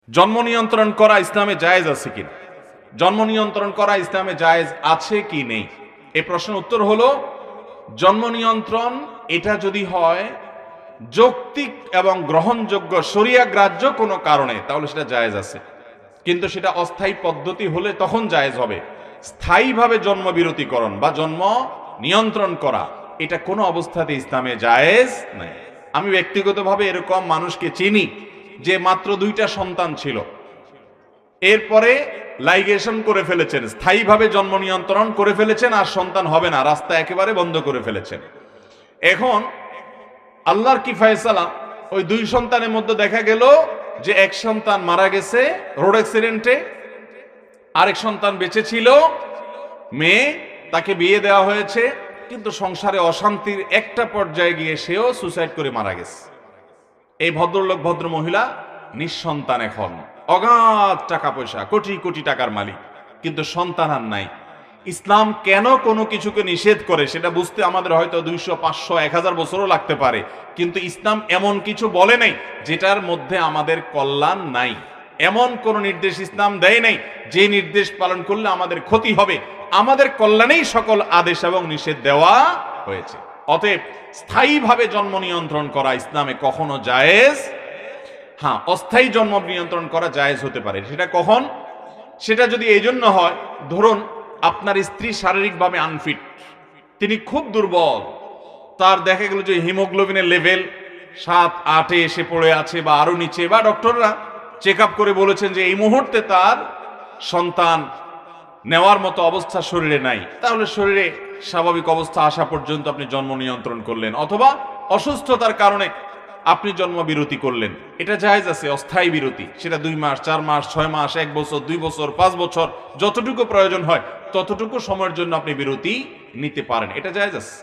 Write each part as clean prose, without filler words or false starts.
জন্ম নিয়ন্ত্রণ করা ইসলামে জায়েজ আছে কিনা, জন্ম নিয়ন্ত্রণ করা ইসলামে জায়েজ আছে কি নেই, এই প্রশ্নের উত্তর হলো জন্ম নিয়ন্ত্রণ এটা যদি হয় যৌক্তিক এবং গ্রহণযোগ্য শরিয়া গ্রাহ্য কোনো কারণে তাহলে সেটা জায়েজ আছে, কিন্তু সেটা অস্থায়ী পদ্ধতি হলে তখন জায়েজ হবে। স্থায়ীভাবে জন্ম বিরতিকরণ বা জন্ম নিয়ন্ত্রণ করা এটা কোনো অবস্থাতে ইসলামে জায়েজ নাই। আমি ব্যক্তিগতভাবে এরকম মানুষকে চিনি যে মাত্র 2টা সন্তান ছিল, এরপরে লাইগেশন করে ফেলেছেন, স্থায়ীভাবে জন্ম নিয়ন্ত্রণ করে ফেলেছেন, আর সন্তান হবে না, রাস্তা একেবারে বন্ধ করে ফেলেছেন। এখন আল্লাহর কি ফয়সালা, ওই 2 সন্তানের মধ্যে দেখা গেল যে এক সন্তান মারা গেছে রোড অ্যাক্সিডেন্টে, আরেক সন্তান বেঁচে ছিল, মেয়ে, তাকে বিয়ে দেওয়া হয়েছে, কিন্তু সংসারে অশান্তির একটা পর্যায়ে গিয়ে সেও সুসাইড করে মারা গেছে। এই ভদ্রলোক ভদ্র মহিলা নিঃসন্তান, এখন অগাধ টাকা পয়সা, কোটি কোটি টাকার মালিক, কিন্তু সন্তান আর নাই। ইসলাম কেন কোনো কিছুকে নিষেধ করে সেটা বুঝতে আমাদের হয়তো 200, 500, 1000 বছরও লাগতে পারে, কিন্তু ইসলাম এমন কিছু বলে নাই যেটার মধ্যে আমাদের কল্যাণ নাই। এমন কোন নির্দেশ ইসলাম দেয় নাই যে নির্দেশ পালন করলে আমাদের ক্ষতি হবে। আমাদের কল্যাণেই সকল আদেশ এবং নিষেধ দেওয়া হয়েছে। অতএব স্থায়ীভাবে জন্ম নিয়ন্ত্রণ করা ইসলামে কখনো জায়েজ, হ্যাঁ অস্থায়ী জন্ম নিয়ন্ত্রণ করা জায়েজ হতে পারে। সেটা কখন? সেটা যদি এই জন্য হয়, ধরুন আপনার স্ত্রী শারীরিকভাবে আনফিট, তিনি খুব দুর্বল, তার দেখা গেল যে হিমোগ্লোবিনের লেভেল 7-8-এ এসে পড়ে আছে বা আরো নিচে, বা ডক্টররা চেক আপ করে বলেছেন যে এই মুহূর্তে তার সন্তান নেওয়ার মতো অবস্থা শরীরে নাই, তাহলে শরীরে স্বাভাবিক অবস্থা আসা পর্যন্ত আপনি জন্ম নিয়ন্ত্রণ করলেন, অথবা অসুস্থতার কারণে আপনি জন্ম বিরতি করলেন, এটা জায়েজ আছে। অস্থায়ী বিরতি, সেটা 2 মাস, 4 মাস, 6 মাস, 1 বছর, 2 বছর, 5 বছর, যতটুকু প্রয়োজন হয় ততটুকু সময়ের জন্য আপনি বিরতি নিতে পারেন, এটা জায়েজ আছে।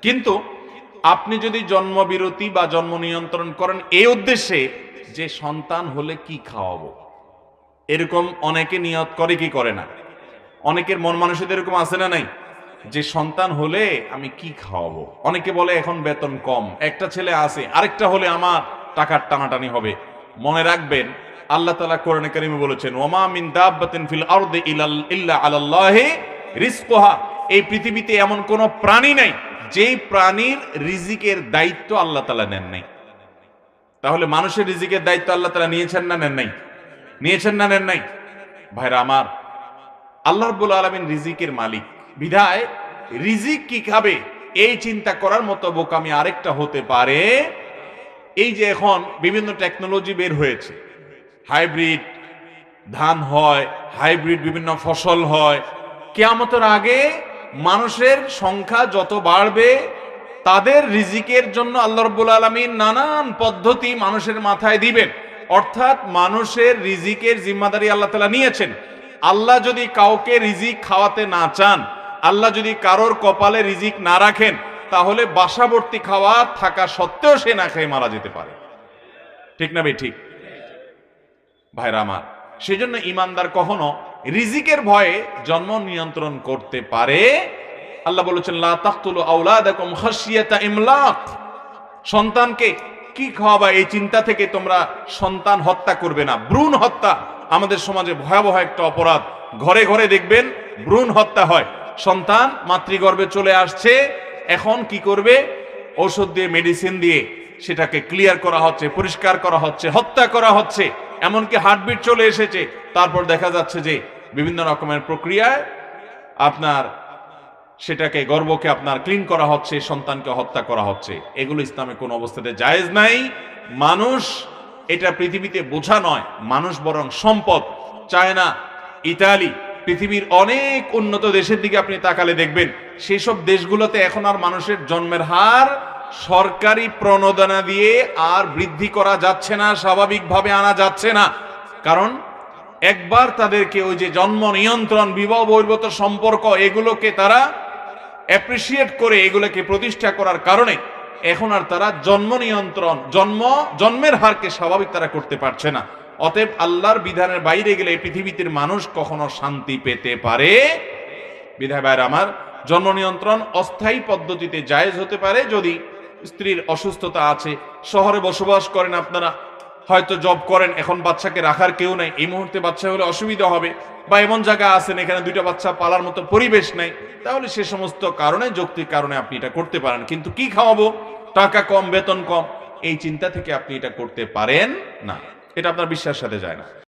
কিন্তু আপনি যদি জন্ম বিরতি বা জন্ম নিয়ন্ত্রণ করেন এই উদ্দেশ্যে যে সন্তান হলে কি খাওয়াবো, এরকম অনেকে নিয়ত করে কি করে না, অনেকের মন মানসিকতা এরকম আছে না নাই, যে সন্তান হলে আমি কি খাওয়াবো। অনেকে বলে এখন বেতন কম, একটা ছেলে আছে, আরেকটা হলে আমার টাকার টানাটানি হবে। মনে রাখবেন আল্লাহ তাআলা কোরআনে কারিমে বলেছেন, ওমা মিন দাব্বাতিন ফিল আরদি ইল্লা আলাল্লাহি রিজকুহা, এই পৃথিবীতে এমন কোন প্রাণী নাই যেই প্রাণীর রিজিকের দায়িত্ব আল্লাহ তাআলা নেন নাই। তাহলে মানুষের রিজিকের দায়িত্ব আল্লাহ তাআলা নিয়েছেন না নেন নাই? নিয়েছেন না নেন নাই? ভাইরা আমার, আল্লাহ রাব্বুল আলামিন রিজিকের মালিক, বিধায় রিজিক কি খাবে এই চিন্তা করার মতো বোকামি আরেকটা হতে পারে। এই যে এখন বিভিন্ন টেকনোলজি বের হয়েছে, হাইব্রিড ধান হয়, হাইব্রিড বিভিন্ন ফসল হয়, কিয়ামতের আগে মানুষের সংখ্যা যত বাড়বে তাদের রিজিকের জন্য আল্লাহ রাব্বুল আলামিন নানান পদ্ধতি মানুষের মাথায় দিবেন। অর্থাৎ মানুষের রিজিকের জিম্মাদারি আল্লাহ তাআলা নিয়েছেন। আল্লাহ যদি কাউকে রিজিক খাওয়াতে না চান, আল্লাহ যদি কারোর কপালে রিজিক না রাখেন, তাহলে বাসাবর্তী খাওয়া থাকা সত্ত্বেও সে না খেয়ে মারা যেতে পারে। ঠিক না ভাই? ঠিক ভাইরা আমার, সেজন্য ইমানদার কখনো রিজিকের ভয়ে জন্ম নিয়ন্ত্রণ করতে পারে। আল্লাহ বলেছেন, লা তাকতুলু আওলাদাকুম খাশিয়াতা ইমলাক, সন্তানকে কি খাওয়াবা এই চিন্তা থেকে তোমরা সন্তান হত্যা করবে না। ভ্রূণ হত্যা আমাদের সমাজে ভয়াবহ একটা অপরাধ। ঘরে ঘরে দেখবেন ভ্রূণ হত্যা হয়। সন্তান মাতৃগর্ভে চলে আসছে, এখন কি করবে? ঔষধ দিয়ে, মেডিসিন দিয়ে সেটাকে ক্লিয়ার করা হচ্ছে, পরিষ্কার করা হচ্ছে, হত্যা করা হচ্ছে, এমনকি হার্টবিট চলে এসেছে। তারপর দেখা যাচ্ছে যে বিভিন্ন রকমের প্রক্রিয়ায় আপনার সেটাকে, গর্ভকে আপনার ক্লিন করা হচ্ছে, সন্তানকে হত্যা করা হচ্ছে। এগুলো ইসলামে কোনো অবস্থাতে জায়েজ নাই। মানুষ এটা পৃথিবীতে বোঝা নয়, মানুষ বরং সম্পদ। চায়না, ইতালি, পৃথিবীর অনেক উন্নত দেশের দিকে আপনি তাকালে দেখবেন সেই সব দেশগুলোতে এখন আর মানুষের জন্মের হার সরকারি প্রণোদনা দিয়ে আর বৃদ্ধি করা যাচ্ছে না, স্বাভাবিকভাবে আনা যাচ্ছে না। কারণ একবার তাদেরকে ওই যে জন্ম নিয়ন্ত্রণ, বিবাহ বহির্ভূত সম্পর্ক, এগুলোকে তারা অ্যাপ্রিসিয়েট করে এগুলোকে প্রতিষ্ঠা করার কারণে এখন আর তারা জন্ম নিয়ন্ত্রণ, জন্মের হারকে স্বাভাবিক তারা করতে পারছে না। অতএব আল্লাহর বিধানের বাইরে গেলে পৃথিবীতে মানুষ কখনো শান্তি পেতে পারে। বিধায় ভাইরা আমার, জন্ম নিয়ন্ত্রণ অস্থায়ী পদ্ধতিতে জায়েজ হতে পারে যদি স্ত্রীর অসুস্থতা আছে। শহরে বসবাস করেন আপনারা, হয়তো জব করেন, এখন বাচ্চাকে রাখার কেউ নাই, এই মুহূর্তে বাচ্চা হলে অসুবিধা হবে, বা এমন জায়গা আছেন এখানে দুইটা বাচ্চা পালার মতো পরিবেশ নাই, তাহলে সে সমস্ত কারণে, যৌক্তিক কারণে আপনি এটা করতে পারেন। কিন্তু কি খাওয়াবো, টাকা কম, বেতন কম, এই চিন্তা থেকে আপনি এটা করতে পারেন না, এটা আপনার বিশ্বাসের সাথে যায় না।